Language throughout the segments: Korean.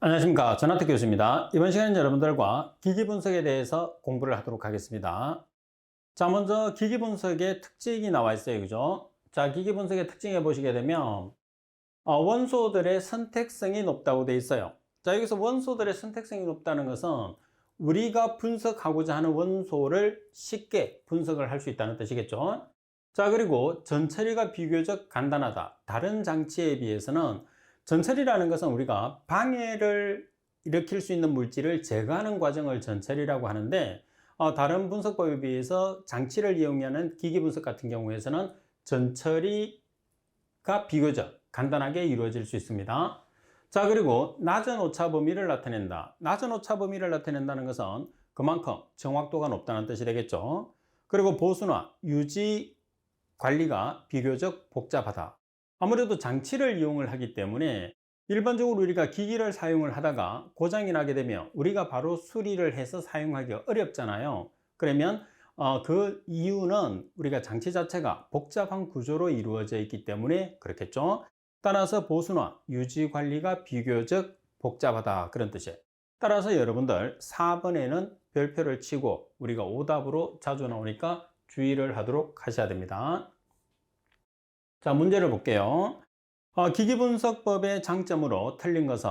안녕하십니까. 전하택 교수입니다. 이번 시간은 여러분들과 기기 분석에 대해서 공부를 하도록 하겠습니다. 자, 먼저 기기 분석의 특징이 나와 있어요. 그죠? 자, 기기 분석의 특징에 보시게 되면 원소들의 선택성이 높다고 되어 있어요. 자, 여기서 원소들의 선택성이 높다는 것은 우리가 분석하고자 하는 원소를 쉽게 분석을 할 수 있다는 뜻이겠죠. 자, 그리고 전처리가 비교적 간단하다. 다른 장치에 비해서는 전처리라는 것은 우리가 방해를 일으킬 수 있는 물질을 제거하는 과정을 전처리라고 하는데, 다른 분석법에 비해서 장치를 이용하는 기기 분석 같은 경우에서는 전처리가 비교적 간단하게 이루어질 수 있습니다. 자, 그리고 낮은 오차 범위를 나타낸다. 낮은 오차 범위를 나타낸다는 것은 그만큼 정확도가 높다는 뜻이 되겠죠. 그리고 보수나 유지 관리가 비교적 복잡하다. 아무래도 장치를 이용을 하기 때문에 일반적으로 우리가 기기를 사용을 하다가 고장이 나게 되면 우리가 바로 수리를 해서 사용하기가 어렵잖아요. 그러면 그 이유는 우리가 장치 자체가 복잡한 구조로 이루어져 있기 때문에 그렇겠죠. 따라서 보수나 유지 관리가 비교적 복잡하다, 그런 뜻이에요. 따라서 여러분들 4번에는 별표를 치고 우리가 오답으로 자주 나오니까 주의를 하도록 하셔야 됩니다. 자, 문제를 볼게요. 기기 분석법의 장점으로 틀린 것은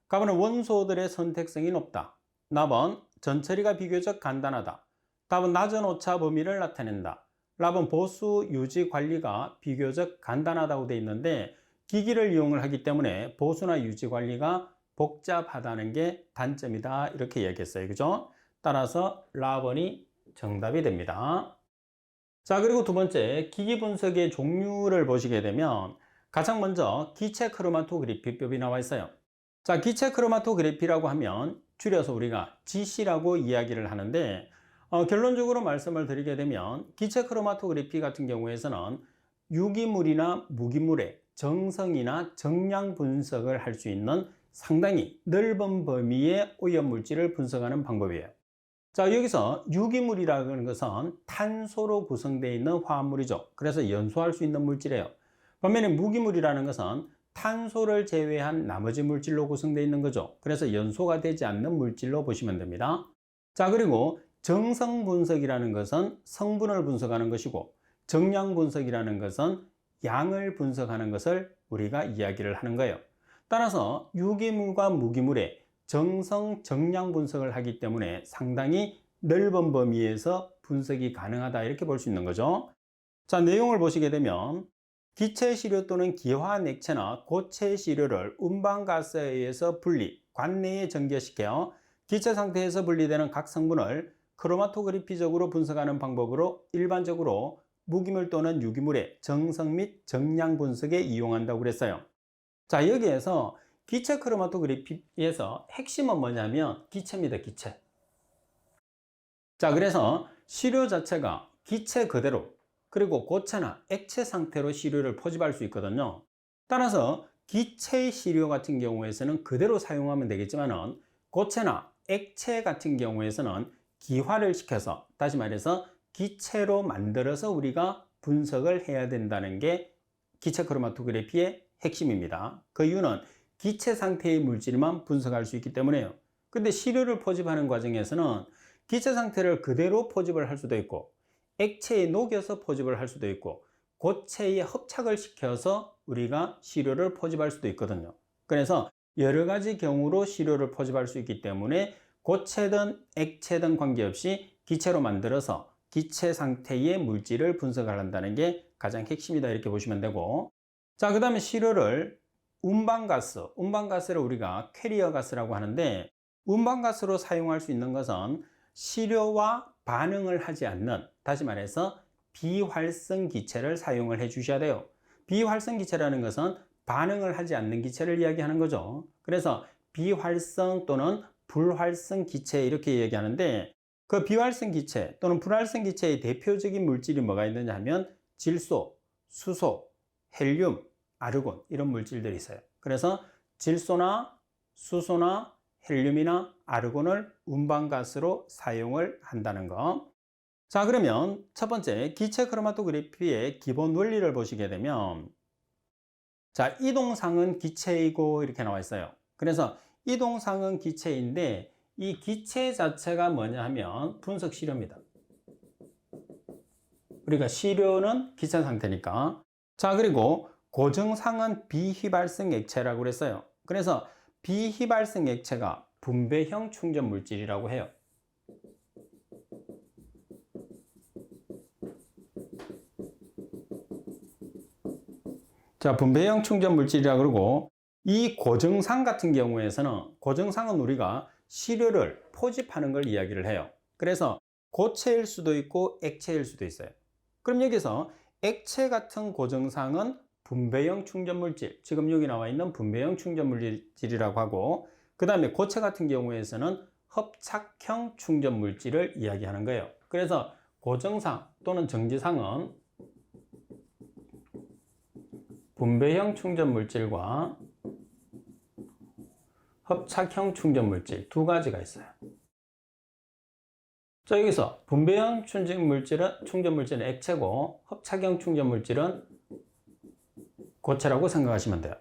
답은 원소들의 선택성이 높다. 답은 전처리가 비교적 간단하다. 답은 낮은 오차 범위를 나타낸다. 답은 보수 유지 관리가 비교적 간단하다고 되어 있는데 기기를 이용을 하기 때문에 보수나 유지 관리가 복잡하다는 게 단점이다, 이렇게 얘기했어요. 그죠? 따라서 라번이 정답이 됩니다. 자, 그리고 두 번째, 기기 분석의 종류를 보시게 되면 가장 먼저 기체 크로마토그래피법이 나와 있어요. 자, 기체 크로마토그래피라고 하면 줄여서 우리가 GC라고 이야기를 하는데, 결론적으로 말씀을 드리게 되면 기체 크로마토그래피 같은 경우에서는 유기물이나 무기물의 정성이나 정량 분석을 할 수 있는 상당히 넓은 범위의 오염물질을 분석하는 방법이에요. 자, 여기서 유기물이라는 것은 탄소로 구성되어 있는 화합물이죠. 그래서 연소할 수 있는 물질이에요. 반면에 무기물이라는 것은 탄소를 제외한 나머지 물질로 구성되어 있는 거죠. 그래서 연소가 되지 않는 물질로 보시면 됩니다. 자, 그리고 정성 분석이라는 것은 성분을 분석하는 것이고, 정량 분석이라는 것은 양을 분석하는 것을 우리가 이야기를 하는 거예요. 따라서 유기물과 무기물의 정성, 정량 분석을 하기 때문에 상당히 넓은 범위에서 분석이 가능하다, 이렇게 볼 수 있는 거죠. 자, 내용을 보시게 되면 기체 시료 또는 기화한 액체나 고체 시료를 운반가스에 의해서 분리, 관내에 전개시켜 기체 상태에서 분리되는 각 성분을 크로마토그래피적으로 분석하는 방법으로 일반적으로 무기물 또는 유기물의 정성 및 정량 분석에 이용한다고 그랬어요. 자, 여기에서 기체 크로마토그래피에서 핵심은 뭐냐면 기체입니다, 기체. 자, 그래서 시료 자체가 기체 그대로, 그리고 고체나 액체 상태로 시료를 포집할 수 있거든요. 따라서 기체 시료 같은 경우에서는 그대로 사용하면 되겠지만은 고체나 액체 같은 경우에서는 기화를 시켜서, 다시 말해서 기체로 만들어서 우리가 분석을 해야 된다는 게 기체 크로마토그래피의 핵심입니다. 그 이유는 기체 상태의 물질만 분석할 수 있기 때문에요. 근데 시료를 포집하는 과정에서는 기체 상태를 그대로 포집을 할 수도 있고, 액체에 녹여서 포집을 할 수도 있고, 고체에 hợp착을 시켜서 우리가 시료를 포집할 수도 있거든요. 그래서 여러 가지 경우로 시료를 포집할 수 있기 때문에 고체든 액체든 관계없이 기체로 만들어서 기체 상태의 물질을 분석을 한다는 게 가장 핵심이다, 이렇게 보시면 되고, 자, 그 다음에 시료를 운반가스를 우리가 캐리어 가스라고 하는데, 운반가스로 사용할 수 있는 것은 시료와 반응을 하지 않는, 다시 말해서 비활성 기체를 사용을 해 주셔야 돼요. 비활성 기체라는 것은 반응을 하지 않는 기체를 이야기하는 거죠. 그래서 비활성 또는 불활성 기체, 이렇게 얘기하는데, 그 비활성 기체 또는 불활성 기체의 대표적인 물질이 뭐가 있느냐 하면 질소, 수소, 헬륨, 아르곤, 이런 물질들이 있어요. 그래서 질소나 수소나 헬륨이나 아르곤을 운반가스로 사용을 한다는 거. 자, 그러면 첫 번째 기체 크로마토그래피의 기본 원리를 보시게 되면, 자, 이동상은 기체이고, 이렇게 나와 있어요. 그래서 이동상은 기체인데 이 기체 자체가 뭐냐 하면 분석 시료입니다. 우리가 시료는 기체 상태니까. 자, 그리고 고정상은 비휘발성 액체라고 그랬어요. 그래서 비휘발성 액체가 분배형 충전 물질이라고 해요. 자, 분배형 충전 물질이라고 그러고, 이 고정상 같은 경우에서는, 고정상은 우리가 시료를 포집하는 걸 이야기를 해요. 그래서 고체일 수도 있고 액체일 수도 있어요. 그럼 여기서 액체 같은 고정상은 분배형 충전 물질, 지금 여기 나와 있는 분배형 충전 물질이라고 하고, 그 다음에 고체 같은 경우에서는 hợp착형 충전 물질을 이야기하는 거예요. 그래서 고정상 또는 정지상은 분배형 충전 물질과 hợp착형 충전 물질 두 가지가 있어요. 자, 여기서 분배형 충전 물질은 액체고 hợp착형 충전 물질은 고체라고 생각하시면 돼요.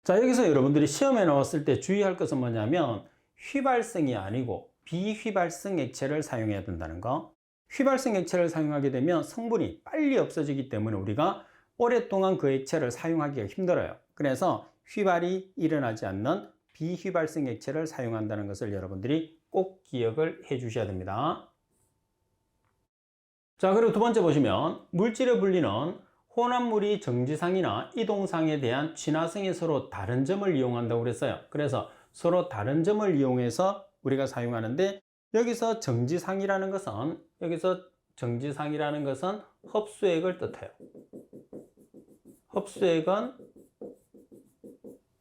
자, 여기서 여러분들이 시험에 나왔을 때 주의할 것은 뭐냐면 휘발성이 아니고 비휘발성 액체를 사용해야 된다는 거. 휘발성 액체를 사용하게 되면 성분이 빨리 없어지기 때문에 우리가 오랫동안 그 액체를 사용하기가 힘들어요. 그래서 휘발이 일어나지 않는 비휘발성 액체를 사용한다는 것을 여러분들이 꼭 기억을 해 주셔야 됩니다. 자, 그리고 두 번째 보시면 물질의 분리는 혼합물이 정지상이나 이동상에 대한 친화성이 서로 다른 점을 이용한다고 그랬어요. 그래서 서로 다른 점을 이용해서 우리가 사용하는데 여기서 정지상이라는 것은 흡수액을 뜻해요. 흡수액은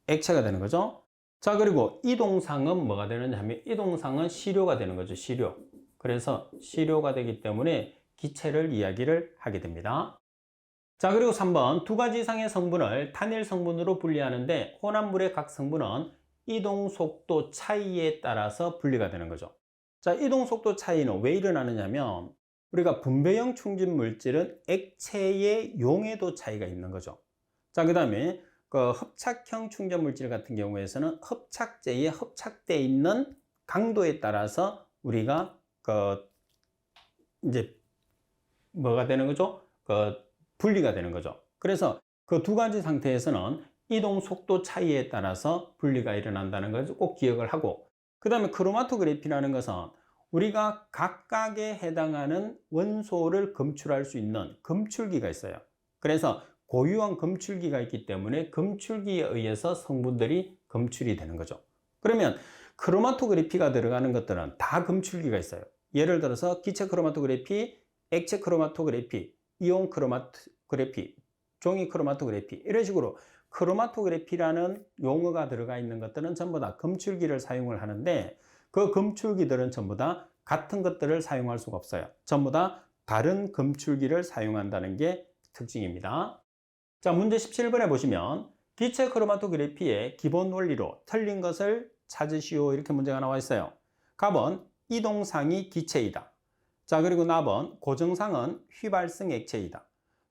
액체가 되는 거죠. 자, 그리고 이동상은 뭐가 되느냐 하면 이동상은 시료가 되는 거죠. 시료. 그래서 시료가 되기 때문에 기체를 이야기를 하게 됩니다. 자, 그리고 3번 두 가지 이상의 성분을 단일 성분으로 분리하는데 혼합물의 각 성분은 이동 속도 차이에 따라서 분리가 되는 거죠. 자, 이동 속도 차이는 왜 일어나느냐면 우리가 분배형 충전 물질은 액체의 용해도 차이가 있는 거죠. 자, 그 다음에 hợp착형 충전 물질 같은 경우에서는 hợp착제에 hợp착되어 있는 강도에 따라서 우리가 이제 뭐가 되는 거죠? 분리가 되는 거죠. 그래서 그 두 가지 상태에서는 이동 속도 차이에 따라서 분리가 일어난다는 것을 꼭 기억을 하고, 그 다음에 크로마토그래피라는 것은 우리가 각각에 해당하는 원소를 검출할 수 있는 검출기가 있어요. 그래서 고유한 검출기가 있기 때문에 검출기에 의해서 성분들이 검출이 되는 거죠. 그러면 크로마토그래피가 들어가는 것들은 다 검출기가 있어요. 예를 들어서 기체 크로마토그래피, 액체 크로마토그래피, 이온 크로마토그래피, 종이 크로마토그래피, 이런 식으로 크로마토그래피라는 용어가 들어가 있는 것들은 전부 다 검출기를 사용을 하는데 그 검출기들은 전부 다 같은 것들을 사용할 수가 없어요. 전부 다 다른 검출기를 사용한다는 게 특징입니다. 자, 문제 17번에 보시면 기체 크로마토그래피의 기본 원리로 틀린 것을 찾으시오, 이렇게 문제가 나와 있어요. 갑은 이동상이 기체이다. 자, 그리고 나번 고정상은 휘발성 액체이다.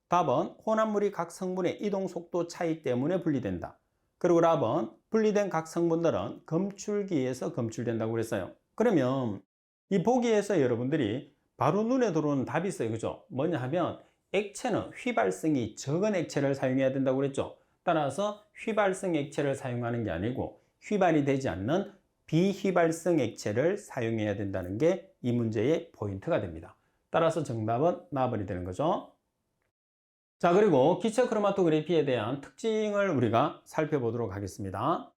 답은 혼합물이 각 성분의 이동 속도 차이 때문에 분리된다. 그리고 랍은 분리된 각 성분들은 검출기에서 검출된다고 그랬어요. 그러면 이 보기에서 여러분들이 바로 눈에 들어오는 답이 있어요. 그죠? 뭐냐 하면 액체는 휘발성이 적은 액체를 사용해야 된다고 그랬죠. 따라서 휘발성 액체를 사용하는 게 아니고 휘발이 되지 않는 비휘발성 액체를 사용해야 된다는 게 이 문제의 포인트가 됩니다. 따라서 정답은 나번이 되는 거죠. 자, 그리고 기체 크로마토그래피에 대한 특징을 우리가 살펴보도록 하겠습니다.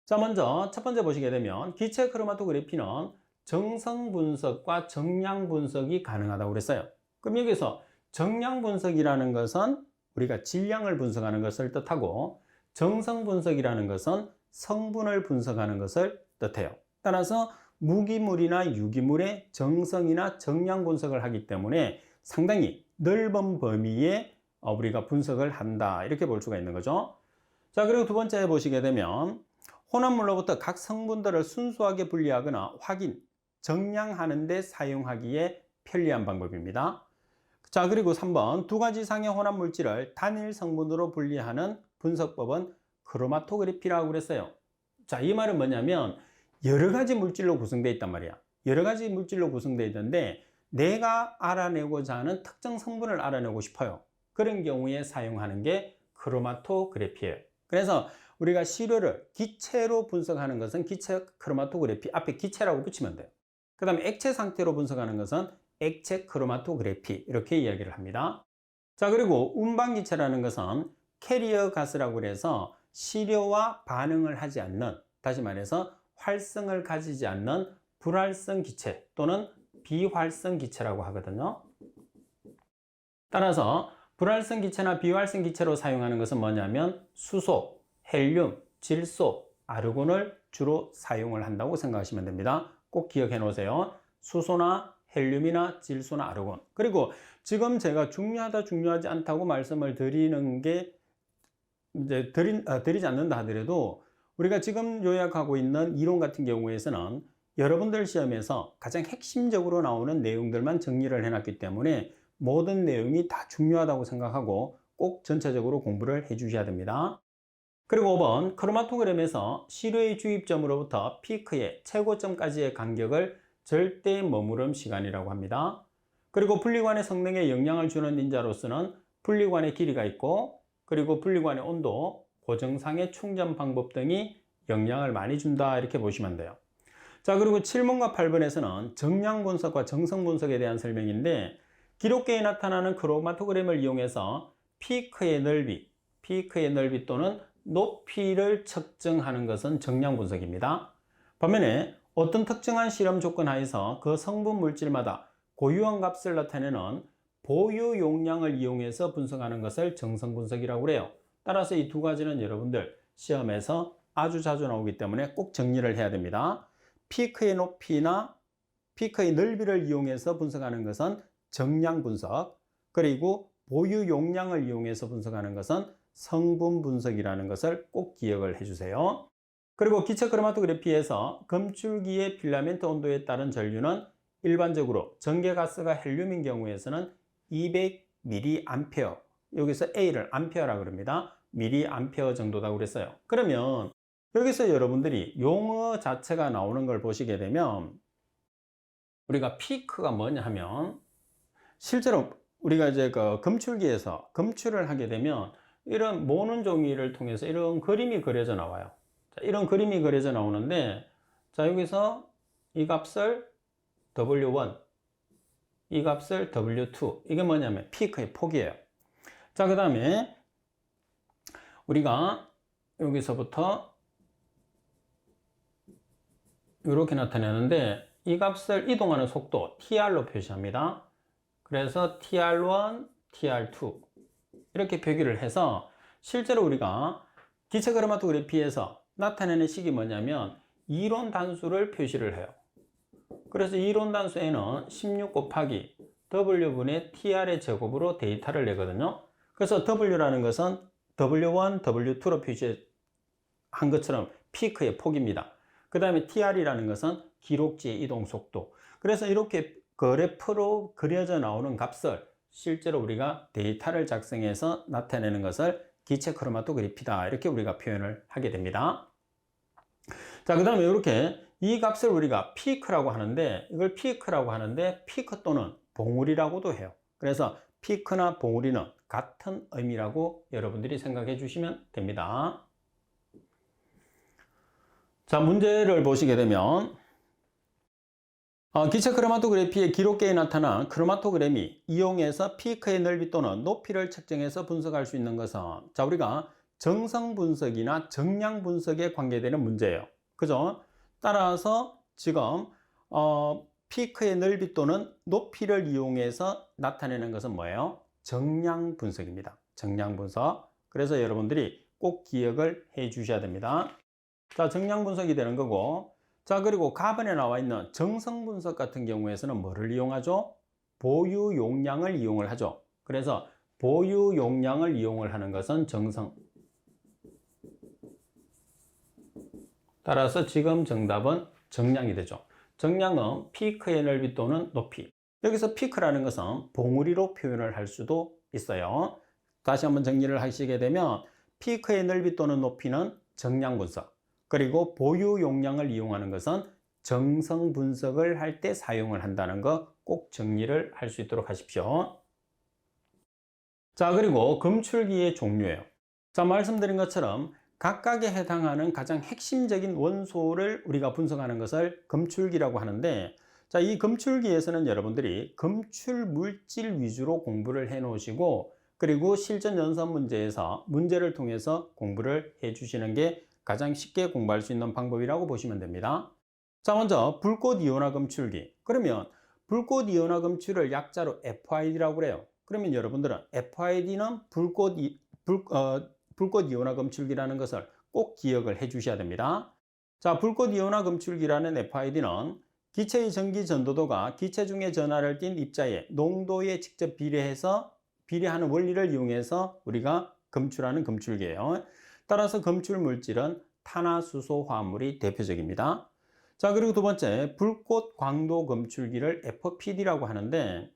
자, 먼저 첫 번째 보시게 되면 기체 크로마토그래피는 정성 분석과 정량 분석이 가능하다고 그랬어요. 그럼 여기서 정량 분석이라는 것은 우리가 질량을 분석하는 것을 뜻하고 정성 분석이라는 것은 성분을 분석하는 것을 뜻해요. 따라서 무기물이나 유기물의 정성이나 정량 분석을 하기 때문에 상당히 넓은 범위에 우리가 분석을 한다, 이렇게 볼 수가 있는 거죠. 자, 그리고 두 번째 보시게 되면 혼합물로부터 각 성분들을 순수하게 분리하거나 확인, 정량하는 데 사용하기에 편리한 방법입니다. 자, 그리고 3번 두 가지 이상의 혼합 물질을 단일 성분으로 분리하는 분석법은 크로마토그래피라고 그랬어요. 자, 이 말은 뭐냐면 여러 가지 물질로 구성되어 있단 말이야. 여러 가지 물질로 구성되어 있는데 내가 알아내고자 하는 특정 성분을 알아내고 싶어요. 그런 경우에 사용하는 게 크로마토그래피예요. 그래서 우리가 시료를 기체로 분석하는 것은 기체 크로마토그래피, 앞에 기체라고 붙이면 돼요. 그 다음에 액체 상태로 분석하는 것은 액체 크로마토그래피, 이렇게 이야기를 합니다. 자, 그리고 운반기체라는 것은 캐리어 가스라고 그래서 시료와 반응을 하지 않는, 다시 말해서 활성을 가지지 않는 불활성 기체 또는 비활성 기체라고 하거든요. 따라서 불활성 기체나 비활성 기체로 사용하는 것은 뭐냐면 수소, 헬륨, 질소, 아르곤을 주로 사용을 한다고 생각하시면 됩니다. 꼭 기억해 놓으세요. 수소나 헬륨이나 질소나 아르곤. 그리고 지금 제가 중요하다 중요하지 않다고 말씀을 드리는 게 이제 드리지 않는다 하더라도 우리가 지금 요약하고 있는 이론 같은 경우에서는 여러분들 시험에서 가장 핵심적으로 나오는 내용들만 정리를 해놨기 때문에 모든 내용이 다 중요하다고 생각하고 꼭 전체적으로 공부를 해 주셔야 됩니다. 그리고 5번 크로마토그램에서 시료의 주입점으로부터 피크의 최고점까지의 간격을 절대 머무름 시간이라고 합니다. 그리고 분리관의 성능에 영향을 주는 인자로서는 분리관의 길이가 있고, 그리고 분리관의 온도, 고정상의 충전 방법 등이 영향을 많이 준다, 이렇게 보시면 돼요. 자, 그리고 7번과 8번에서는 정량 분석과 정성 분석에 대한 설명인데, 기록계에 나타나는 크로마토그램을 이용해서 피크의 넓이 또는 높이를 측정하는 것은 정량 분석입니다. 반면에 어떤 특정한 실험 조건 하에서 그 성분 물질마다 고유한 값을 나타내는 보유 용량을 이용해서 분석하는 것을 정성 분석이라고 해요. 따라서 이 두 가지는 여러분들 시험에서 아주 자주 나오기 때문에 꼭 정리를 해야 됩니다. 피크의 높이나 피크의 넓이를 이용해서 분석하는 것은 정량 분석, 그리고 보유 용량을 이용해서 분석하는 것은 성분 분석이라는 것을 꼭 기억을 해주세요. 그리고 기체 크로마토그래피에서 검출기의 필라멘트 온도에 따른 전류는 일반적으로 전개가스가 헬륨인 경우에서는 200mA, 여기서 A를 암페어라고 그럽니다. mA 정도라고 그랬어요. 그러면 여기서 여러분들이 용어 자체가 나오는 걸 보시게 되면 우리가 피크가 뭐냐 하면 실제로 우리가 이제 그 검출기에서 검출을 하게 되면 이런 모는 종이를 통해서 이런 그림이 그려져 나와요. 자, 이런 그림이 그려져 나오는데, 자, 여기서 이 값을 W1, 이 값을 W2, 이게 뭐냐면 피크의 폭이에요. 자, 그 다음에 우리가 여기서부터 이렇게 나타내는데, 이 값을 이동하는 속도 TR로 표시합니다. 그래서 TR1, TR2 이렇게 표기를 해서 실제로 우리가 기체 크로마토그래피에서 나타내는 식이 뭐냐면 이론 단수를 표시를 해요. 그래서 이론 단수에는 16 곱하기 W분의 TR의 제곱으로 데이터를 내거든요. 그래서 W라는 것은 W1, W2로 표시한 것처럼 피크의 폭입니다. 그 다음에 TR이라는 것은 기록지의 이동 속도. 그래서 이렇게 그래프로 그려져 나오는 값을 실제로 우리가 데이터를 작성해서 나타내는 것을 기체 크로마토그래피다, 이렇게 우리가 표현을 하게 됩니다. 자, 그 다음에 이렇게 이 값을 우리가 피크라고 하는데, 이걸 피크라고 하는데 피크 또는 봉우리라고도 해요. 그래서 피크나 봉우리는 같은 의미라고 여러분들이 생각해 주시면 됩니다. 자, 문제를 보시게 되면 기체 크로마토그래피의 기록계에 나타난 크로마토그램이 이용해서 피크의 넓이 또는 높이를 측정해서 분석할 수 있는 것은, 자, 우리가 정성 분석이나 정량 분석에 관계되는 문제예요. 그죠? 따라서 지금 피크의 넓이 또는 높이를 이용해서 나타내는 것은 뭐예요? 정량 분석입니다. 정량 분석. 그래서 여러분들이 꼭 기억을 해 주셔야 됩니다. 자, 정량 분석이 되는 거고, 자, 그리고 가번에 나와 있는 정성 분석 같은 경우에서는 뭐를 이용하죠? 보유 용량을 이용을 하죠. 그래서 보유 용량을 이용을 하는 것은 정성. 따라서 지금 정답은 정량이 되죠. 정량은 피크의 넓이 또는 높이. 여기서 피크라는 것은 봉우리로 표현을 할 수도 있어요. 다시 한번 정리를 하시게 되면 피크의 넓이 또는 높이는 정량 분석. 그리고 보유 용량을 이용하는 것은 정성 분석을 할 때 사용을 한다는 거 꼭 정리를 할 수 있도록 하십시오. 자, 그리고 검출기의 종류예요. 자, 말씀드린 것처럼 각각에 해당하는 가장 핵심적인 원소를 우리가 분석하는 것을 검출기라고 하는데, 자, 이 검출기에서는 여러분들이 검출 물질 위주로 공부를 해 놓으시고, 그리고 실전 연산 문제에서 문제를 통해서 공부를 해 주시는 게 가장 쉽게 공부할 수 있는 방법이라고 보시면 됩니다. 자, 먼저 불꽃 이온화 검출기. 그러면 불꽃 이온화 검출을 약자로 FID라고 그래요. 그러면 여러분들은 FID는 불꽃 이온화 검출기라는 것을 꼭 기억을 해 주셔야 됩니다. 자, 불꽃 이온화 검출기라는 FID는 기체의 전기 전도도가 기체 중에 전하를 띤 입자의 농도에 직접 비례하는 원리를 이용해서 우리가 검출하는 검출기예요. 따라서 검출 물질은 탄화수소 화합물이 대표적입니다. 자, 그리고 두 번째, 불꽃 광도 검출기를 FPD라고 하는데,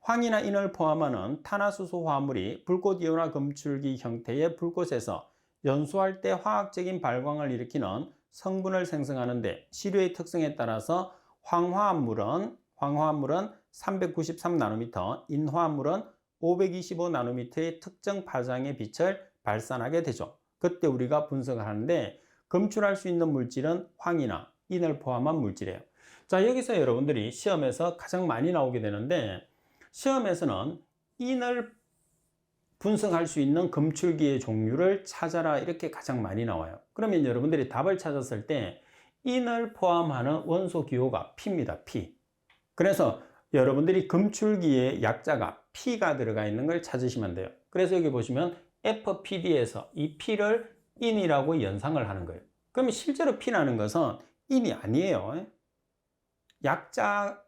황이나 인을 포함하는 탄화수소 화합물이 불꽃 이온화 검출기 형태의 불꽃에서 연소할 때 화학적인 발광을 일으키는 성분을 생성하는데, 시료의 특성에 따라서 황화합물은 393나노미터, 인화합물은 525나노미터의 특정 파장의 빛을 발산하게 되죠. 그때 우리가 분석을 하는데, 검출할 수 있는 물질은 황이나 인을 포함한 물질이에요. 자, 여기서 여러분들이 시험에서 가장 많이 나오게 되는데, 시험에서는 인을 분석할 수 있는 검출기의 종류를 찾아라, 이렇게 가장 많이 나와요. 그러면 여러분들이 답을 찾았을 때 인을 포함하는 원소 기호가 P입니다. P. 그래서 여러분들이 검출기의 약자가 P가 들어가 있는 걸 찾으시면 돼요. 그래서 여기 보시면 FPD에서 이 P를 인이라고 연상을 하는 거예요. 그러면 실제로 P라는 것은 인이 아니에요. 약자,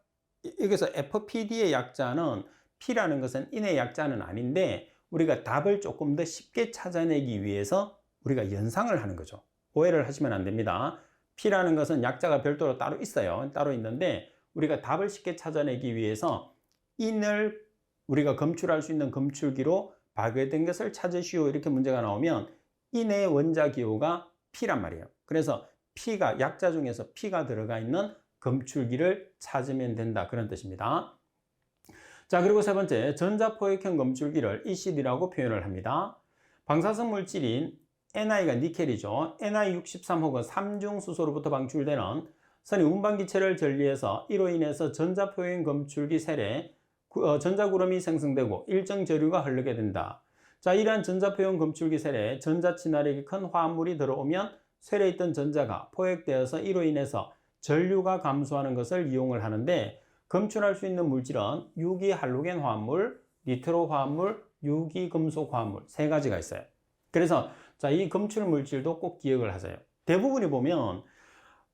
여기서 FPD의 약자는 P라는 것은 인의 약자는 아닌데, 우리가 답을 조금 더 쉽게 찾아내기 위해서 우리가 연상을 하는 거죠. 오해를 하시면 안 됩니다. P라는 것은 약자가 별도로 따로 있어요. 따로 있는데, 우리가 답을 쉽게 찾아내기 위해서 인을 우리가 검출할 수 있는 검출기로 발견된 것을 찾으시오, 이렇게 문제가 나오면 인의 원자 기호가 P란 말이에요. 그래서 P가, 약자 중에서 P가 들어가 있는 검출기를 찾으면 된다, 그런 뜻입니다. 자, 그리고 세 번째, 전자포획형 검출기를 ECD라고 표현을 합니다. 방사성 물질인 Ni가 니켈이죠. Ni63 혹은 삼중수소로부터 방출되는 선이 운반기체를 전리해서 이로 인해서 전자포획 검출기 셀에 전자구름이 생성되고 일정 저류가 흐르게 된다. 자, 이러한 전자포획 검출기 셀에 전자친화력이 큰 화합물이 들어오면 셀에 있던 전자가 포획되어서 이로 인해서 전류가 감소하는 것을 이용을 하는데, 검출할 수 있는 물질은 유기 할로겐 화합물, 니트로 화합물, 유기 금속 화합물 세 가지가 있어요. 그래서 자, 이 검출 물질도 꼭 기억을 하세요. 대부분이 보면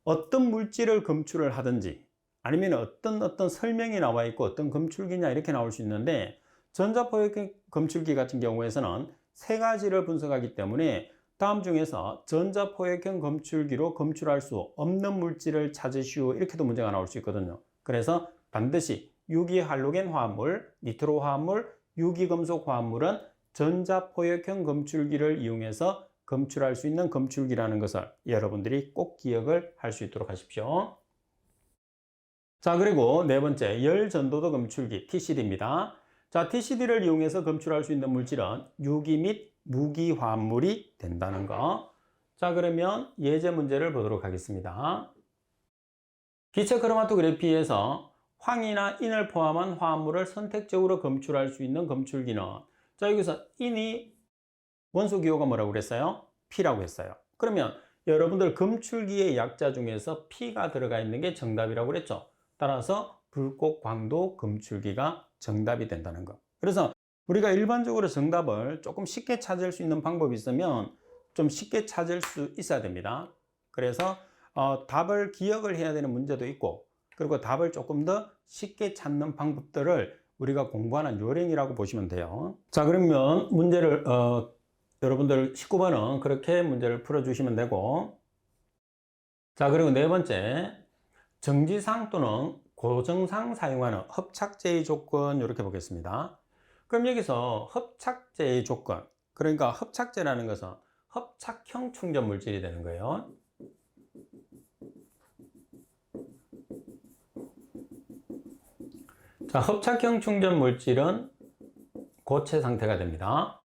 어떤 물질을 검출을 하든지 아니면 어떤 설명이 나와 있고 어떤 검출기냐 이렇게 나올 수 있는데, 전자포획 검출기 같은 경우에서는 세 가지를 분석하기 때문에 다음 중에서 전자포획형 검출기로 검출할 수 없는 물질을 찾으시오, 이렇게도 문제가 나올 수 있거든요. 그래서 반드시 유기할로겐 화합물, 니트로 화합물, 유기금속 화합물은 전자포획형 검출기를 이용해서 검출할 수 있는 검출기라는 것을 여러분들이 꼭 기억을 할 수 있도록 하십시오. 자, 그리고 네 번째, 열전도도 검출기 TCD입니다. 자, TCD를 이용해서 검출할 수 있는 물질은 유기 및 무기 화합물이 된다는 거. 자, 그러면 예제 문제를 보도록 하겠습니다. 기체 크로마토그래피에서 황이나 인을 포함한 화합물을 선택적으로 검출할 수 있는 검출기는, 자, 여기서 인이 원소 기호가 뭐라고 그랬어요? P라고 했어요. 그러면 여러분들 검출기의 약자 중에서 P가 들어가 있는 게 정답이라고 그랬죠. 따라서 불꽃 광도 검출기가 정답이 된다는 거. 그래서 우리가 일반적으로 정답을 조금 쉽게 찾을 수 있는 방법이 있으면 좀 쉽게 찾을 수 있어야 됩니다. 그래서 답을 기억을 해야 되는 문제도 있고, 그리고 답을 조금 더 쉽게 찾는 방법들을 우리가 공부하는 요령이라고 보시면 돼요. 자, 그러면 문제를 여러분들 19번은 그렇게 문제를 풀어주시면 되고, 자, 그리고 네 번째, 정지상 또는 고정상 사용하는 협착제의 조건, 이렇게 보겠습니다. 그럼 여기서 협착제의 조건, 그러니까 협착제라는 것은 협착형 충전 물질이 되는 거예요. 자, 흡착형 충전 물질은 고체 상태가 됩니다.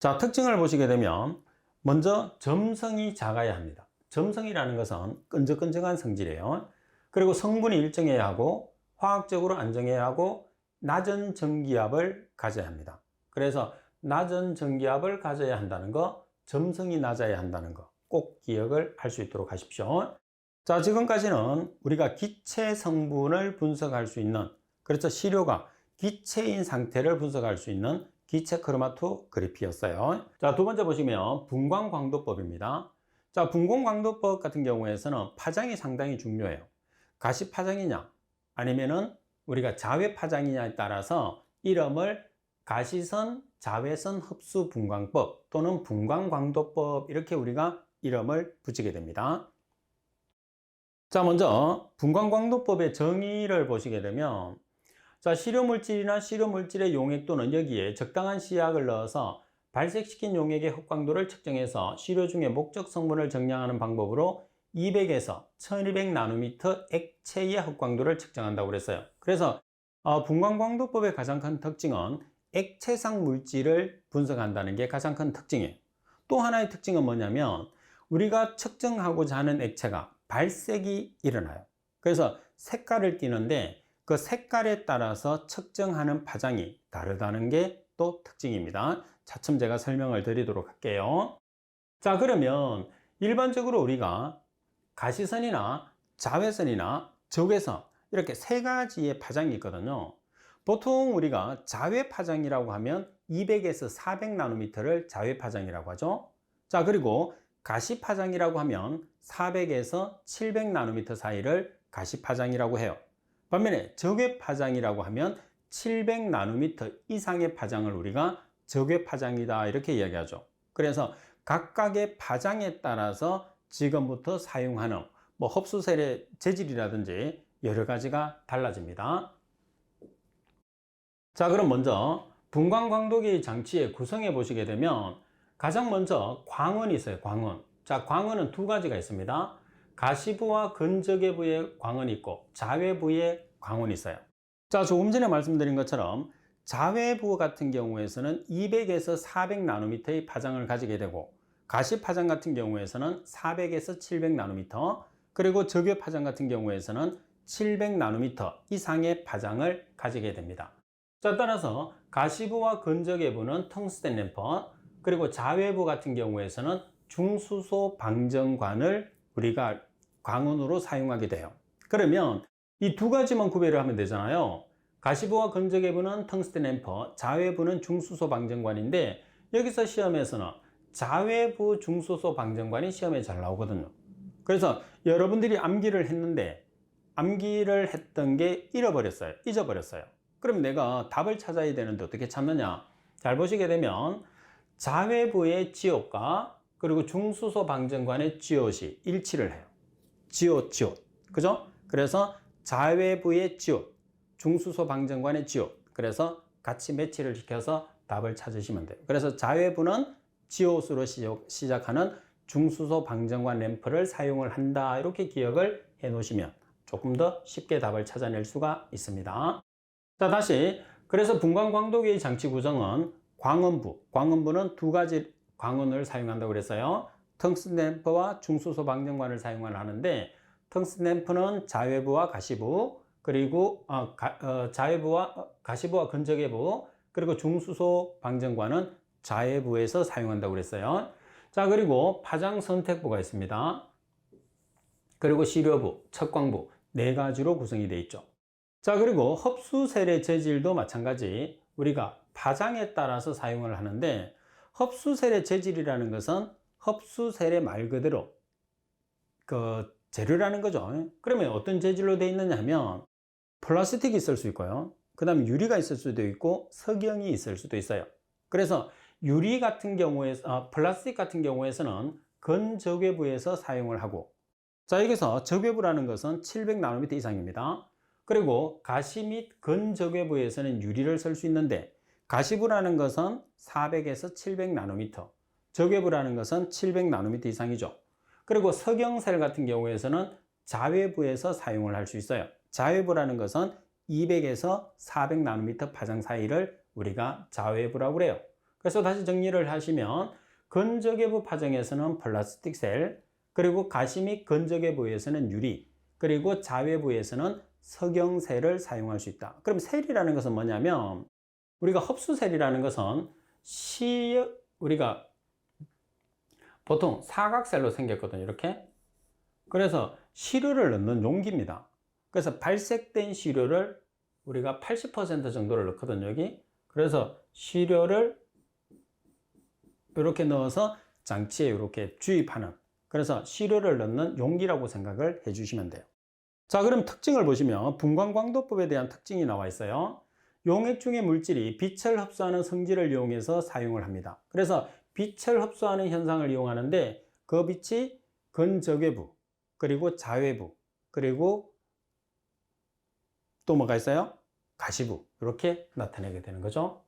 자, 특징을 보시게 되면 먼저 점성이 작아야 합니다. 점성이라는 것은 끈적끈적한 성질이에요. 그리고 성분이 일정해야 하고 화학적으로 안정해야 하고 낮은 전기압을 가져야 합니다. 그래서 낮은 전기압을 가져야 한다는 거, 점성이 낮아야 한다는 거 꼭 기억을 할 수 있도록 하십시오. 자, 지금까지는 우리가 기체 성분을 분석할 수 있는, 그렇죠, 시료가 기체인 상태를 분석할 수 있는 기체 크로마토그래피였어요. 자, 두 번째 보시면 분광광도법입니다. 자, 분광광도법 같은 경우에서는 파장이 상당히 중요해요. 가시 파장이냐 아니면은 우리가 자외 파장이냐에 따라서 이름을 가시선 자외선 흡수 분광법 또는 분광광도법 이렇게 우리가 이름을 붙이게 됩니다. 자, 먼저 분광광도법의 정의를 보시게 되면, 자, 시료물질이나 시료물질의 용액 또는 여기에 적당한 시약을 넣어서 발색시킨 용액의 흑광도를 측정해서 시료 중에 목적 성분을 정량하는 방법으로 200에서 1200 나노미터 액체의 흑광도를 측정한다고 그랬어요. 그래서 분광광도법의 가장 큰 특징은 액체상 물질을 분석한다는 게 가장 큰 특징이에요. 또 하나의 특징은 뭐냐면 우리가 측정하고자 하는 액체가 발색이 일어나요. 그래서 색깔을 띠는데 그 색깔에 따라서 측정하는 파장이 다르다는 게 또 특징입니다. 차츰 제가 설명을 드리도록 할게요. 자, 그러면 일반적으로 우리가 가시선이나 자외선이나 적외선 이렇게 세 가지의 파장이 있거든요. 보통 우리가 자외 파장이라고 하면 200에서 400 나노미터를 자외 파장이라고 하죠. 자, 그리고 가시 파장이라고 하면 400에서 700 나노미터 사이를 가시 파장이라고 해요. 반면에 적외 파장이라고 하면 700 나노미터 이상의 파장을 우리가 적외 파장이다 이렇게 이야기하죠. 그래서 각각의 파장에 따라서 지금부터 사용하는 흡수셀의 재질이라든지 여러 가지가 달라집니다. 자, 그럼 먼저 분광광도계 장치의 구성에 보시게 되면 가장 먼저 광원이 있어요. 광원. 자, 광원은 두 가지가 있습니다. 가시부와 근적외부에 광원이 있고 자외부에 광원이 있어요. 자, 조금 전에 말씀드린 것처럼 자외부 같은 경우에서는 200에서 400 나노미터의 파장을 가지게 되고 가시 파장 같은 경우에서는 400에서 700 나노미터, 그리고 적외 파장 같은 경우에서는 700 나노미터 이상의 파장을 가지게 됩니다. 자, 따라서 가시부와 근적외부는 텅스텐 램프, 그리고 자외부 같은 경우에서는 중수소 방정관을 우리가 광원으로 사용하게 돼요. 그러면 이 두 가지만 구별을 하면 되잖아요. 가시부와 근적외부는 텅스텐 램프, 자외부는 중수소 방정관인데 여기서 시험에서는 자외부 중수소 방정관이 시험에 잘 나오거든요. 그래서 여러분들이 암기를 했는데 암기를 했던 게 잊어버렸어요. 그럼 내가 답을 찾아야 되는데 어떻게 찾느냐? 잘 보시게 되면 자외부의 지옷과 그리고 중수소 방정관의 지옷이 일치를 해요. 지옷. 그죠? 그래서 자외부의 지옷, 중수소 방정관의 지옷. 그래서 같이 매치를 시켜서 답을 찾으시면 돼요. 그래서 자외부는 지옷으로 시작하는 중수소 방정관 램프를 사용을 한다. 이렇게 기억을 해 놓으시면 조금 더 쉽게 답을 찾아낼 수가 있습니다. 자, 다시. 그래서 분광광도계의 장치 구성은 광원부는 두 가지 광원을 사용한다고 그랬어요. 텅스텐 램프와 중수소 방정관을 사용을 하는데 텅스텐 램프는 자외부와 가시부, 그리고 자외부와 가시부와 근적외부, 그리고 중수소 방정관은 자외부에서 사용한다고 그랬어요. 자, 그리고 파장 선택부가 있습니다. 그리고 시료부, 척광부 네 가지로 구성이 되어 있죠. 자, 그리고 흡수셀의 재질도 마찬가지 우리가 파장에 따라서 사용을 하는데 흡수셀의 재질이라는 것은 흡수셀의 말 그대로 그 재료라는 거죠. 그러면 어떤 재질로 되어 있느냐 하면 플라스틱이 있을 수 있고요. 그 다음에 유리가 있을 수도 있고 석영이 있을 수도 있어요. 그래서 유리 같은 경우에 플라스틱 같은 경우에서는 근적외부에서 사용을 하고, 자, 여기서 적외부라는 것은 700 나노미터 이상입니다. 그리고 가시 및 근적외부에서는 유리를 쓸 수 있는데 가시부라는 것은 400에서 700 나노미터, 적외부라는 것은 700 나노미터 이상이죠. 그리고 석영셀 같은 경우에서는 자외부에서 사용을 할 수 있어요. 자외부라는 것은 200에서 400나노미터 파장 사이를 우리가 자외부라고 그래요. 그래서 다시 정리를 하시면 건조계부 파장에서는 플라스틱 셀, 그리고 가시 및 건조계부에서는 유리, 그리고 자외부에서는 석영셀을 사용할 수 있다. 그럼 셀이라는 것은 뭐냐면 우리가 흡수셀이라는 것은 우리가 보통 사각셀로 생겼거든요. 이렇게. 그래서 시료를 넣는 용기입니다. 그래서 발색된 시료를 우리가 80% 정도를 넣거든요. 여기. 그래서 시료를 이렇게 넣어서 장치에 이렇게 주입하는, 그래서 시료를 넣는 용기라고 생각을 해 주시면 돼요. 자, 그럼 특징을 보시면 분광광도법에 대한 특징이 나와 있어요. 용액 중의 물질이 빛을 흡수하는 성질을 이용해서 사용을 합니다. 그래서 빛을 흡수하는 현상을 이용하는데 그 빛이 건조계부, 그리고 자외부, 그리고 또 뭐가 있어요? 가시부, 이렇게 나타내게 되는 거죠.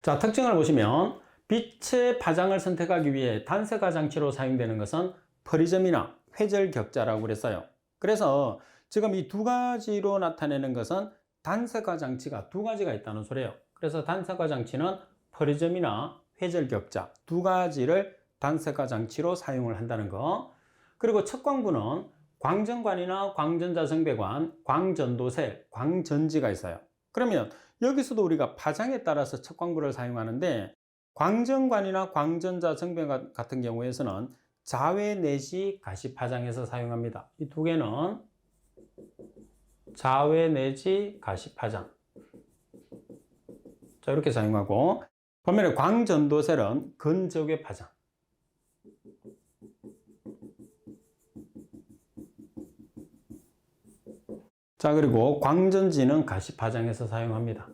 자, 특징을 보시면 빛의 파장을 선택하기 위해 단색화 장치로 사용되는 것은 프리즘이나 회절격자라고 그랬어요. 그래서 지금 이 두 가지로 나타내는 것은 단색화 장치가 두 가지가 있다는 소리예요. 그래서 단색화 장치는 프리즘이나 회절격자 두 가지를 단색화 장치로 사용을 한다는 거. 그리고 척광부는 광전관이나 광전자성배관, 광전도셀, 광전지가 있어요. 그러면 여기서도 우리가 파장에 따라서 척광부를 사용하는데 광전관이나 광전자성배관 같은 경우에서는 자외 내지 가시 파장에서 사용합니다. 이 두 개는 자외 내지 가시 파장. 자, 이렇게 사용하고, 반면에 광전도셀은 건조계 파장. 자, 그리고 광전지는 가시 파장에서 사용합니다.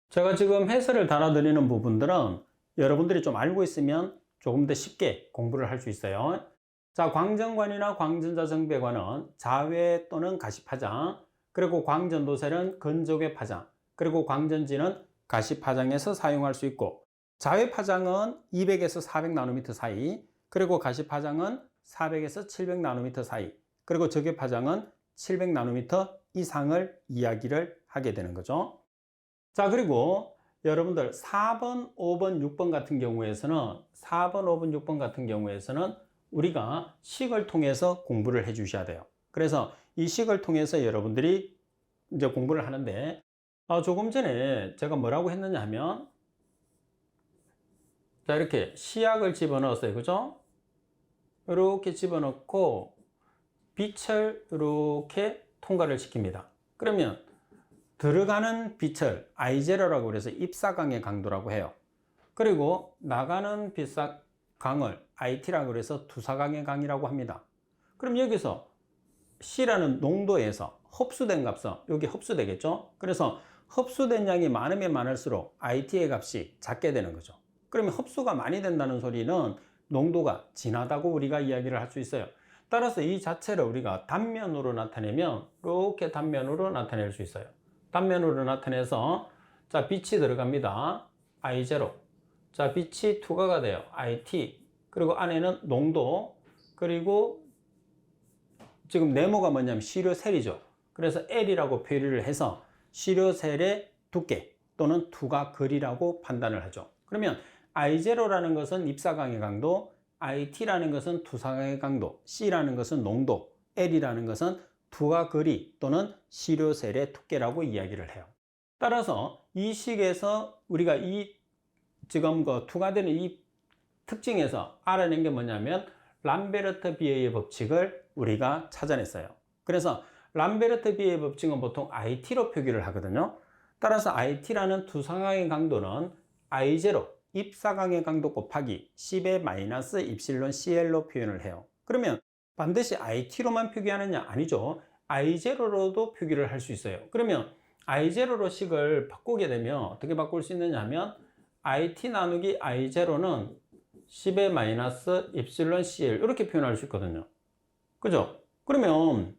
제가 지금 해설을 달아드리는 부분들은 여러분들이 좀 알고 있으면 조금 더 쉽게 공부를 할 수 있어요. 자, 광전관이나 광전자성배관은 자외 또는 가시 파장, 그리고 광전도셀은 건조계 파장, 그리고 광전지는 가시 파장에서 사용할 수 있고, 자외 파장은 200에서 400나노미터 사이, 그리고 가시 파장은 400에서 700나노미터 사이, 그리고 적외 파장은 700나노미터 이상을 이야기를 하게 되는 거죠. 자, 그리고 여러분들 4번, 5번, 6번 같은 경우에서는 4번, 5번, 6번 같은 경우에서는 우리가 식을 통해서 공부를 해 주셔야 돼요. 그래서 이 식을 통해서 여러분들이 이제 공부를 하는데, 조금 전에 제가 뭐라고 했느냐 하면, 자, 이렇게 시약을 집어넣었어요. 그죠? 이렇게 집어넣고 빛을 이렇게 통과를 시킵니다. 그러면 들어가는 빛을 I0라고 그래서 입사강의 강도라고 해요. 그리고 나가는 빛강을 IT라고 그래서 투사강의 강이라고 합니다. 그럼 여기서 C라는 농도에서 흡수된 값은 여기 흡수되겠죠? 그래서 흡수된 양이 많으면 많을수록 IT의 값이 작게 되는 거죠. 그러면 흡수가 많이 된다는 소리는 농도가 진하다고 우리가 이야기를 할 수 있어요. 따라서 이 자체를 우리가 단면으로 나타내면 이렇게 단면으로 나타낼 수 있어요. 단면으로 나타내서, 자, 빛이 들어갑니다. I0. 자, 빛이 투과가 돼요. IT. 그리고 안에는 농도. 그리고 지금 네모가 뭐냐면 시료셀이죠. 그래서 L이라고 표기를 해서 시료셀의 두께 또는 투과거리라고 판단을 하죠. 그러면 I0라는 것은 입사강의 강도, IT라는 것은 투사강의 강도, C라는 것은 농도, L이라는 것은 투과거리 또는 시료셀의 두께라고 이야기를 해요. 따라서 이 식에서 우리가 지금 투과되는 이 특징에서 알아낸 게 뭐냐면 람베르트 비에의 법칙을 우리가 찾아냈어요. 그래서 람베르트 비에의 법칙은 보통 IT로 표기를 하거든요. 따라서 IT라는 투사강의 강도는 I0, 입사강의 강도 곱하기 10의 마이너스 입실론 CL로 표현을 해요. 그러면 반드시 IT로만 표기하느냐? 아니죠. I0로도 표기를 할 수 있어요. 그러면 I0로 식을 바꾸게 되면 어떻게 바꿀 수 있느냐 하면 IT 나누기 I0는 10의 마이너스 입실론 CL 이렇게 표현할 수 있거든요. 그죠? 그러면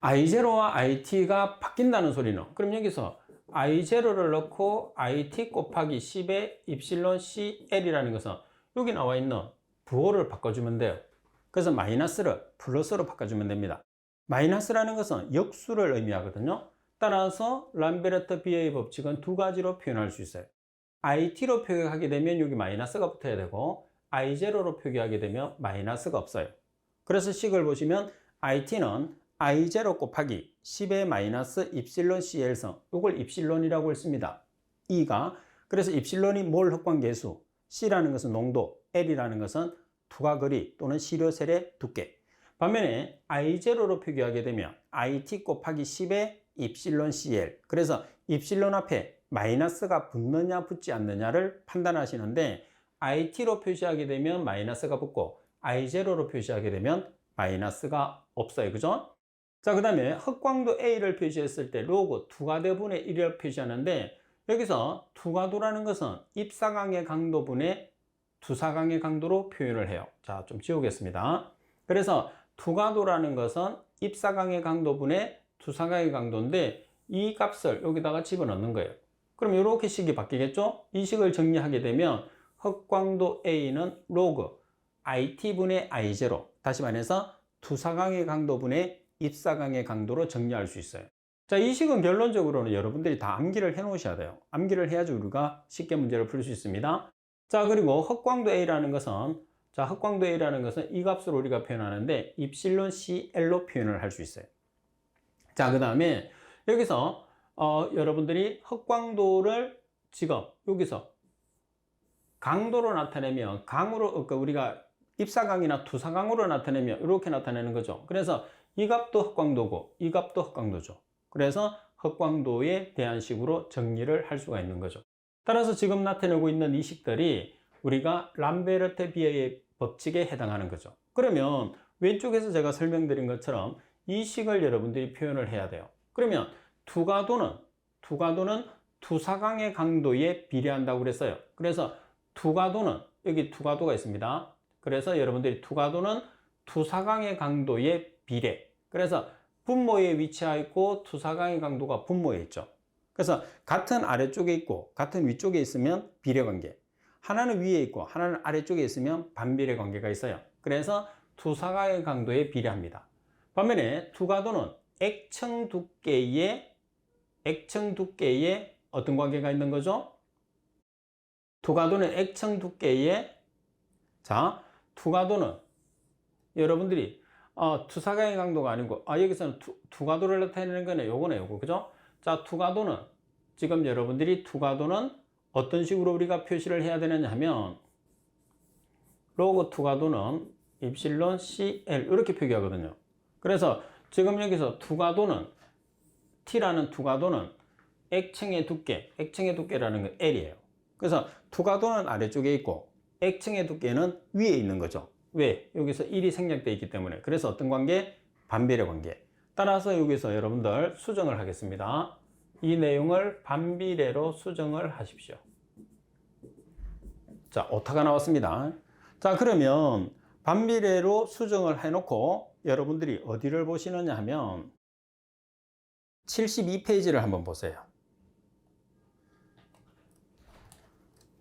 I0와 IT가 바뀐다는 소리는, 그럼 여기서 I0를 넣고 IT 곱하기 10의 입실론 CL이라는 것은 여기 나와 있는 부호를 바꿔주면 돼요. 그래서 마이너스를 플러스로 바꿔주면 됩니다. 마이너스라는 것은 역수를 의미하거든요. 따라서 람베르트 비해의 법칙은 두 가지로 표현할 수 있어요. IT로 표기하게 되면 여기 마이너스가 붙어야 되고 I0로 표기하게 되면 마이너스가 없어요. 그래서 식을 보시면 IT는 I0 곱하기 10의 마이너스 입실론 CL성, 이걸 입실론이라고 했습니다. E가 그래서 입실론이 몰 흑광계수, C라는 것은 농도, L이라는 것은 투과거리 또는 시료셀의 두께. 반면에 I0로 표기하게 되면 IT 곱하기 10의 입실론 CL. 그래서 입실론 앞에 마이너스가 붙느냐 붙지 않느냐를 판단하시는데 IT로 표시하게 되면 마이너스가 붙고 I0로 표시하게 되면 마이너스가 없어요. 그죠? 자, 그 다음에 흑광도 A를 표시했을 때 로그 투과도분의 1을 표시하는데 여기서 투과도라는 것은 입사강의 강도분의 투사강의 강도로 표현을 해요. 자, 좀 지우겠습니다. 그래서 투과도라는 것은 입사강의 강도분의 투사강의 강도인데 이 값을 여기다가 집어넣는 거예요. 그럼 이렇게 식이 바뀌겠죠? 이 식을 정리하게 되면 흑광도 A는 로그 IT분의 I0, 다시 말해서 투사강의 강도분의 입사강의 강도로 정리할 수 있어요. 자, 이 식은 결론적으로는 여러분들이 다 암기를 해 놓으셔야 돼요. 암기를 해야지 우리가 쉽게 문제를 풀 수 있습니다. 자, 그리고 흑광도 A라는 것은 이 값을 우리가 표현하는데 입실론 CL로 표현을 할 수 있어요. 자, 그 다음에 여기서 여러분들이 흑광도를 지금 여기서 강도로 나타내면 강으로, 그러니까 우리가 입사강이나 투사강으로 나타내면 이렇게 나타내는 거죠. 그래서 이 값도 흑광도고 이 값도 흑광도죠. 그래서 흑광도에 대한 식으로 정리를 할 수가 있는 거죠. 따라서 지금 나타내고 있는 이 식들이 우리가 람베르트 비해의 법칙에 해당하는 거죠. 그러면 왼쪽에서 제가 설명드린 것처럼 이 식을 여러분들이 표현을 해야 돼요. 그러면 투과도는 투사강의 강도에 비례한다고 그랬어요. 그래서 투과도는 여기 투과도가 있습니다. 그래서 여러분들이 투과도는 투사강의 강도에 비례. 그래서 분모에 위치하여 있고 투사강의 강도가 분모에 있죠. 그래서 같은 아래쪽에 있고 같은 위쪽에 있으면 비례관계. 하나는 위에 있고 하나는 아래쪽에 있으면 반비례 관계가 있어요. 그래서 투사강의 강도에 비례합니다. 반면에 투과도는 액청 두께에 어떤 관계가 있는 거죠? 투과도는 액청 두께에, 자, 투과도는 여러분들이 투사강의 강도가 아니고 여기서는 투과도를 나타내는 거네. 요거 그죠? 자, 투과도는 지금 여러분들이 투과도는 어떤 식으로 우리가 표시를 해야 되느냐 하면 로그 투과도는 입실론 CL 이렇게 표기하거든요. 그래서 지금 여기서 투과도는 T라는 투과도는 액층의 두께라는 건 L이에요. 그래서 투과도는 아래쪽에 있고 액층의 두께는 위에 있는 거죠. 왜? 여기서 1이 생략되어 있기 때문에. 그래서 어떤 관계? 반비례 관계. 따라서 여기서 여러분들 수정을 하겠습니다. 이 내용을 반비례로 수정을 하십시오. 자, 오타가 나왔습니다. 자, 그러면 반비례로 수정을 해놓고 여러분들이 어디를 보시느냐 하면 72페이지를 한번 보세요.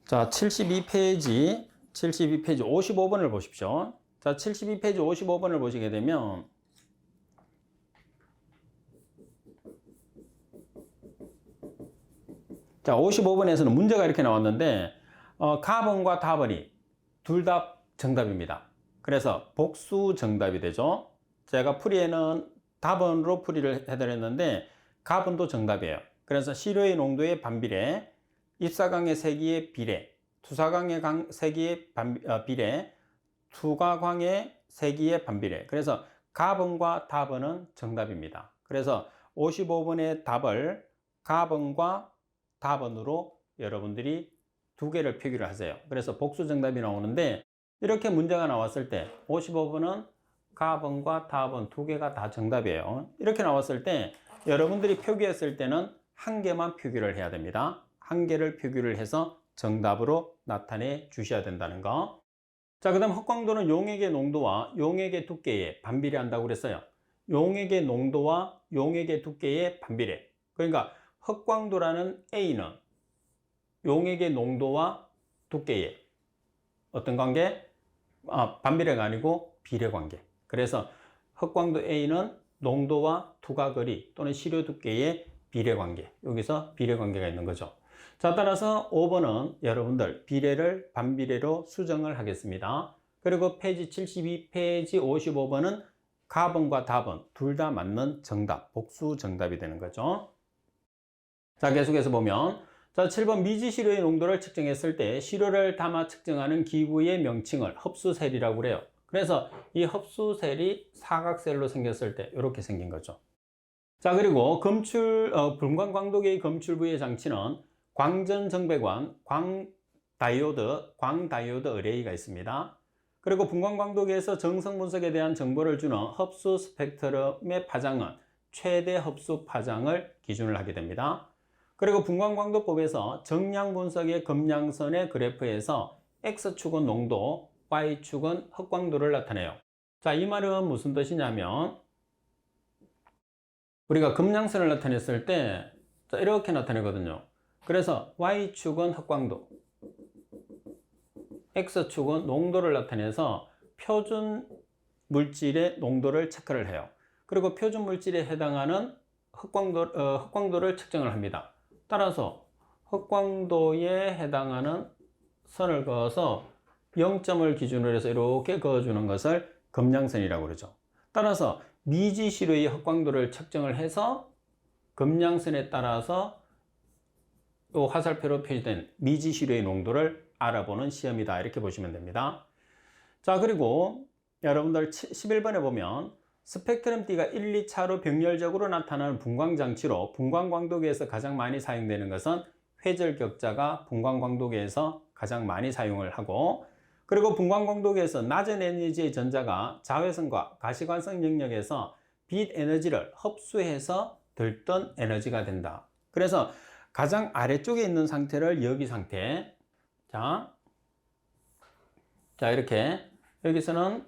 자, 72페이지 55번을 보십시오. 자, 72페이지 55번을 보시게 되면 자, 55번에서는 문제가 이렇게 나왔는데 가번과 다번이 둘 다 정답입니다. 그래서 복수 정답이 되죠. 제가 풀이에는 다번으로 풀이를 해드렸는데 가번도 정답이에요. 그래서 시료의 농도의 반비례, 입사강의 세기의 비례, 투사강의 세기의 비례, 투과광의 세기의 반비례. 그래서 가번과 다번은 정답입니다. 그래서 55번의 답을 가번과 다번으로 여러분들이 두 개를 표기를 하세요. 그래서 복수 정답이 나오는데 이렇게 문제가 나왔을 때 55번은 가번과 다번 두 개가 다 정답이에요. 이렇게 나왔을 때 여러분들이 표기했을 때는 한 개만 표기를 해야 됩니다. 한 개를 표기를 해서 정답으로 나타내 주셔야 된다는 거. 자, 그 다음 흑광도는 용액의 농도와 용액의 두께에 반비례한다고 그랬어요. 용액의 농도와 용액의 두께에 반비례. 그러니까 흑광도라는 A는 용액의 농도와 두께에 어떤 관계? 반비례가 아니고 비례관계. 그래서 흑광도 A는 농도와 투과거리 또는 시료 두께의 비례관계. 여기서 비례관계가 있는 거죠. 자, 따라서 5번은 여러분들 비례를 반비례로 수정을 하겠습니다. 그리고 페이지 72, 페이지 55번은 가번과 답은 둘 다 맞는 정답, 복수 정답이 되는 거죠. 자, 계속해서 보면 자, 7번 미지시료의 농도를 측정했을 때 시료를 담아 측정하는 기구의 명칭을 흡수셀이라고 그래요. 그래서 이 흡수셀이 사각셀로 생겼을 때 이렇게 생긴 거죠. 자, 그리고 분광광도계의 검출 부의 장치는 광전정배관, 광다이오드 어레이가 있습니다. 그리고 분광광도계에서 정성 분석에 대한 정보를 주는 흡수 스펙트럼의 파장은 최대 흡수 파장을 기준을 하게 됩니다. 그리고 분광광도법에서 정량 분석의 급량선의 그래프에서 X축은 농도, Y축은 흑광도를 나타내요. 자, 이 말은 무슨 뜻이냐면 우리가 급량선을 나타냈을 때 이렇게 나타내거든요. 그래서 Y축은 흑광도, X축은 농도를 나타내서 표준 물질의 농도를 체크를 해요. 그리고 표준 물질에 해당하는 흑광도를 측정을 합니다. 따라서 흑광도에 해당하는 선을 그어서 0점을 기준으로 해서 이렇게 그어주는 것을 급량선이라고 그러죠. 따라서 미지시료의 흑광도를 측정을 해서 급량선에 따라서 이 화살표로 표시된 미지시료의 농도를 알아보는 시험이다. 이렇게 보시면 됩니다. 자, 그리고 여러분들 11번에 보면 스펙트럼 D가 1, 2차로 병렬적으로 나타나는 분광장치로 분광광도계에서 가장 많이 사용되는 것은 회절격자가 분광광도계에서 가장 많이 사용을 하고, 그리고 분광광도계에서 낮은 에너지의 전자가 자외선과 가시광선 영역에서 빛 에너지를 흡수해서 들뜬 에너지가 된다. 그래서 가장 아래쪽에 있는 상태를 여기 상태. 자, 이렇게 여기서는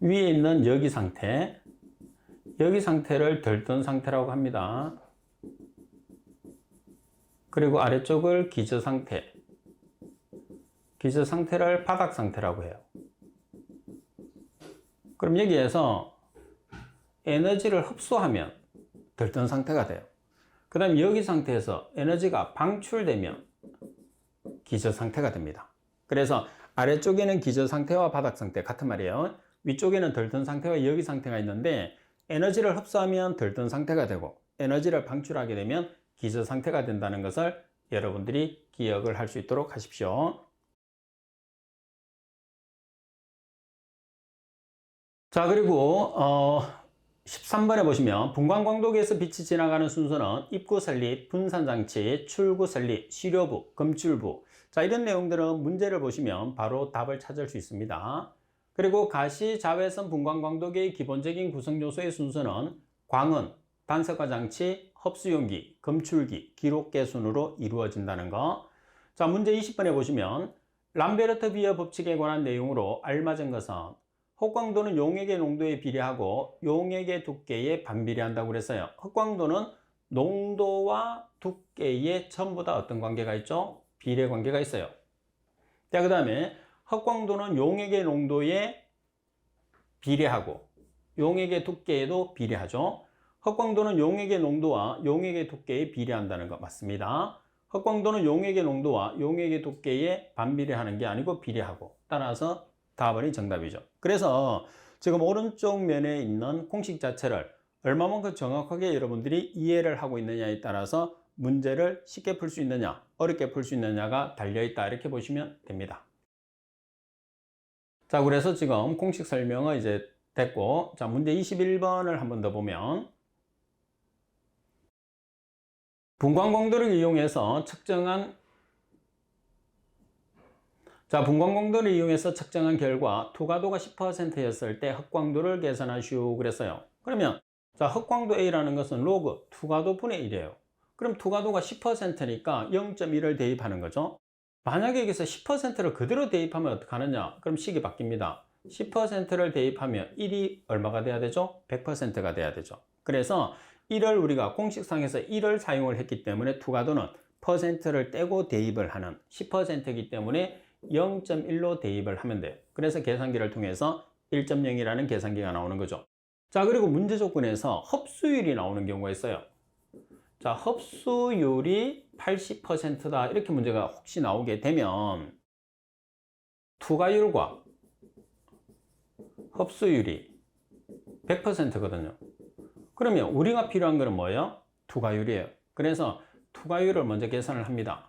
위에 있는 여기 상태를 들뜬 상태라고 합니다. 그리고 아래쪽을 기저 상태를 바닥 상태라고 해요. 그럼 여기에서 에너지를 흡수하면 들뜬 상태가 돼요. 그 다음에 여기 상태에서 에너지가 방출되면 기저 상태가 됩니다. 그래서 아래쪽에는 기저 상태와 바닥 상태 같은 말이에요. 위쪽에는 들뜬 상태와 여기 상태가 있는데 에너지를 흡수하면 들뜬 상태가 되고 에너지를 방출하게 되면 기저 상태가 된다는 것을 여러분들이 기억을 할 수 있도록 하십시오. 자, 그리고 13번에 보시면 분광광도계에서 빛이 지나가는 순서는 입구 설립, 분산장치, 출구 설립, 시료부, 검출부. 자, 이런 내용들은 문제를 보시면 바로 답을 찾을 수 있습니다. 그리고 가시 자외선 분광광도계의 기본적인 구성 요소의 순서는 광은, 단석화 장치, 흡수용기, 검출기, 기록계 순으로 이루어진다는 거. 자, 문제 20번에 보시면 람베르트 비어 법칙에 관한 내용으로 알맞은 것은 흑광도는 용액의 농도에 비례하고 용액의 두께에 반비례한다고 그랬어요. 흑광도는 농도와 두께에 전부 다 어떤 관계가 있죠? 비례 관계가 있어요. 자, 그 다음에 흑광도는 용액의 농도에 비례하고 용액의 두께에도 비례하죠. 흑광도는 용액의 농도와 용액의 두께에 비례한다는 거 맞습니다. 흑광도는 용액의 농도와 용액의 두께에 반비례하는 게 아니고 비례하고, 따라서 답은 정답이죠. 그래서 지금 오른쪽 면에 있는 공식 자체를 얼마만큼 정확하게 여러분들이 이해를 하고 있느냐에 따라서 문제를 쉽게 풀 수 있느냐, 어렵게 풀 수 있느냐가 달려있다. 이렇게 보시면 됩니다. 자, 그래서 지금 공식 설명은 이제 됐고, 자, 문제 21번을 한 번 더 보면 분광광도를 이용해서 측정한 결과 투과도가 10%였을 때 흑광도를 계산하시오 그랬어요. 그러면 자, 흑광도 A라는 것은 로그 투과도 분의 1이에요. 그럼 투과도가 10%니까 0.1을 대입하는 거죠. 만약에 여기서 10%를 그대로 대입하면 어떻게 하느냐? 그럼 식이 바뀝니다. 10%를 대입하면 1이 얼마가 돼야 되죠? 100%가 돼야 되죠. 그래서 1을 우리가 공식상에서 1을 사용을 했기 때문에 투과도는 10%를 떼고 대입을 하는 10%이기 때문에 0.1로 대입을 하면 돼요. 그래서 계산기를 통해서 1.0이라는 계산기가 나오는 거죠. 자, 그리고 문제 조건에서 흡수율이 나오는 경우가 있어요. 자, 흡수율이 80%다. 이렇게 문제가 혹시 나오게 되면 투과율과 흡수율이 100%거든요. 그러면 우리가 필요한 거는 뭐예요? 투과율이에요. 그래서 투과율을 먼저 계산을 합니다.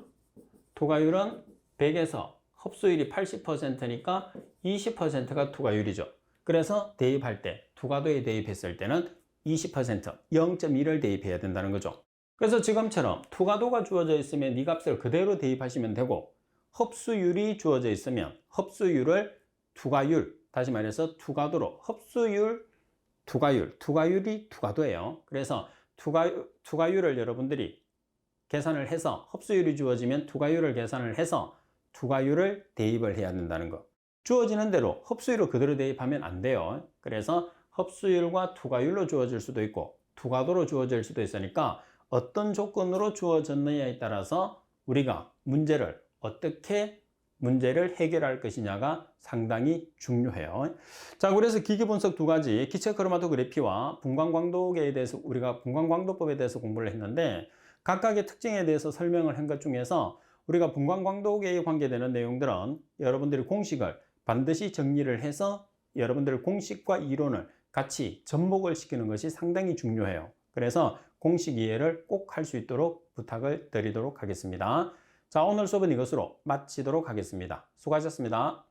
투과율은 100에서 흡수율이 80%니까 20%가 투과율이죠. 그래서 대입할 때, 투과도에 대입했을 때는 20%, 0.1을 대입해야 된다는 거죠. 그래서 지금처럼 투과도가 주어져 있으면 이 값을 그대로 대입하시면 되고, 흡수율이 주어져 있으면 흡수율을 투과율, 다시 말해서 투과도로 흡수율, 투과율이 투과도예요. 그래서 투과율을 여러분들이 계산을 해서 흡수율이 주어지면 투과율을 계산을 해서 투과율을 대입을 해야 된다는 거. 주어지는 대로 흡수율을 그대로 대입하면 안 돼요. 그래서 흡수율과 투과율로 주어질 수도 있고 투과도로 주어질 수도 있으니까 어떤 조건으로 주어졌느냐에 따라서 우리가 어떻게 문제를 해결할 것이냐가 상당히 중요해요. 자, 그래서 기계분석 두 가지, 기체 크로마토그래피와 분광광도계에 대해서 우리가 분광광도법에 대해서 공부를 했는데 각각의 특징에 대해서 설명을 한 것 중에서 우리가 분광광도계에 관계되는 내용들은 여러분들이 공식을 반드시 정리를 해서 여러분들 공식과 이론을 같이 접목을 시키는 것이 상당히 중요해요. 그래서 공식 이해를 꼭 할 수 있도록 부탁을 드리도록 하겠습니다. 자, 오늘 수업은 이것으로 마치도록 하겠습니다. 수고하셨습니다.